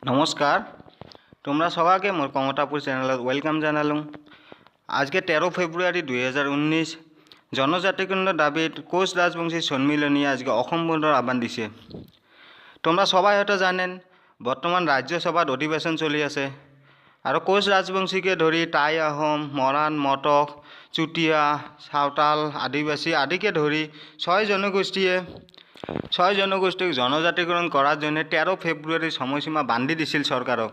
নমস্কার, তোমরা সবাইকে মোর কমতাপুর চ্যানেলত ওয়েলকাম জানালুম। আজকে 13 ফেব্রুয়ারি 2019 জনজাতিকরণ দাবিত কোচ রাজবংশী সম্মিলনী আজকে অসম বন্ধর আহ্বান দিছে। তোমরা সবাই হয়তো জানেন বর্তমান রাজ্যসভাত অধিবেশন চলি আছে আৰু কোচ ৰাজবংশীকে ধৰি টাই আহোম, মৰাণ, মটক, চুতীয়া, সাঁওতাল, আদিবাসী আদিকে ধৰি 6 জনগোষ্ঠীক জনজাতিকরণ করার জন্য 13 ফেব্রুয়ারি সময়সীমা বান্ধি দিছিল সরকারক।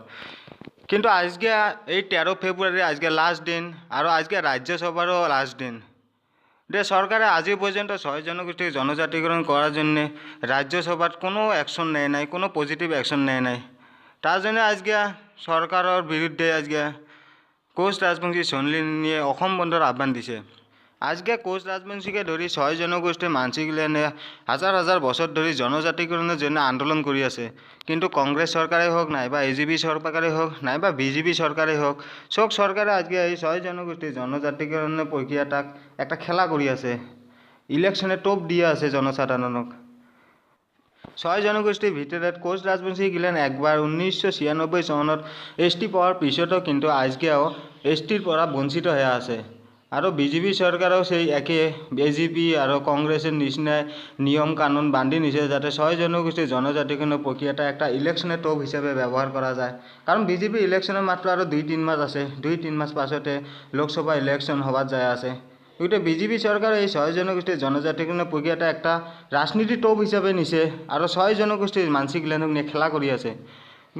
কিন্তু আজকে এই 13 ফেব্রুয়ারি আজকে লাস্ট দিন আৰু আজকে রাজ্যসভারও লাস্ট দিন। সরকারে আজি পর্যন্ত 6 জনগোষ্ঠীক জনজাতিকরণ করার জন্য রাজ্যসভাত কোনো অ্যাকশন নেয় নাই, কোনো পজিটিভ অ্যাকশন নেয় নাই। তার জন্য আজকে সরকারের বিরুদ্ধে আজকে কোচ রাজবংশী সম্মিলনীয়ে অসম বন্ধর আহ্বান দিছে। আজকে কোচ রাজবংশীকে ধরি 6 জনগোষ্ঠীর মানসিকলে হাজার হাজার বছর ধরে জনজাতিকরণের জন্য আন্দোলন করে আছে। কিন্তু কংগ্রেস সরকারে হোক, নাইবা এজিপি সরকারে হোক, নাইবা বিজেপি সরকারে হোক, সব সরকারে আজকে এই 6 জনগোষ্ঠীর জনজাতিকরণের প্রক্রিয়াটাক একটা খেলা করে আছে, ইলেকশনে টোপ দিয়ে আছে জনসাধারণক। 6 জনগোষ্ঠীর ভিতৰত কোচ ৰাজবংশী গিলেন একবাৰ 1996 সনত এসটি পাওয়াৰ পিছতো কিন্তু আজকেও এসটিৰ পৰা বঞ্চিত হয়ে আছে। আৰু বিজেপি চৰকাৰেও সেই একে বিজেপি আৰু কংগ্ৰেছৰ নিচিনাই নিয়ম কানুন বান্ধি নিছে যাতে 6 জনগোষ্ঠীৰ জনজাতিকৰণৰ প্ৰক্ৰিয়াটা একটা ইলেকশ্যনেৰ টোপ হিচাপে ব্যৱহাৰ কৰা যায়। কাৰণ বিজেপি ইলেকশ্যনৰ মাত্ৰ আৰু 2-3 মাস আছে, 2-3 মাস পাছতে লোকসভা ইলেকশ্যন হবাত যায় আছে। গতিকে বিজেপি চৰকাৰে এই 6 জনগোষ্ঠীৰ জনজাতিকৰণৰ প্ৰক্ৰিয়াটা একটা ৰাজনীতি টোপ হিচাপে নিছে আৰু 6 জনগোষ্ঠীৰ মানসিকলেনক নিয়ে খেলা কৰি আছে।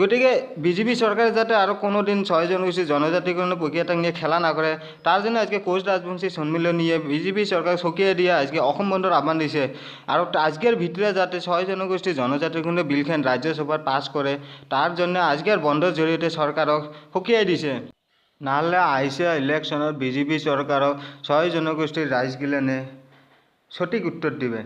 গতিকে বিজেপি সরকার যাতে আরও কোনো দিন 6 জনগোষ্ঠীর জনজাতিকরণের প্রক্রিয়াটা নিয়ে খেলা না করে, তার জন্য আজকে কোচ রাজবংশী সম্মিলন নিয়ে বিজেপি সরকার সকিয়ে দিয়ে আজকে অসম বন্ধর আহ্বান দিছে। আর আজকের ভিতরে যাতে 6 জনগোষ্ঠীর জনজাতিকরণের বিলখান রাজ্যসভায় পাস করে, তার জন্য আজকের বন্ধের জড়িয়ে সরকারক সকিয়াই দিছে। নাহলে আইসে ইলেকশনত বিজেপি সরকারক 6 জনগোষ্ঠীর রাইজগিলানে সঠিক উত্তর দিবে।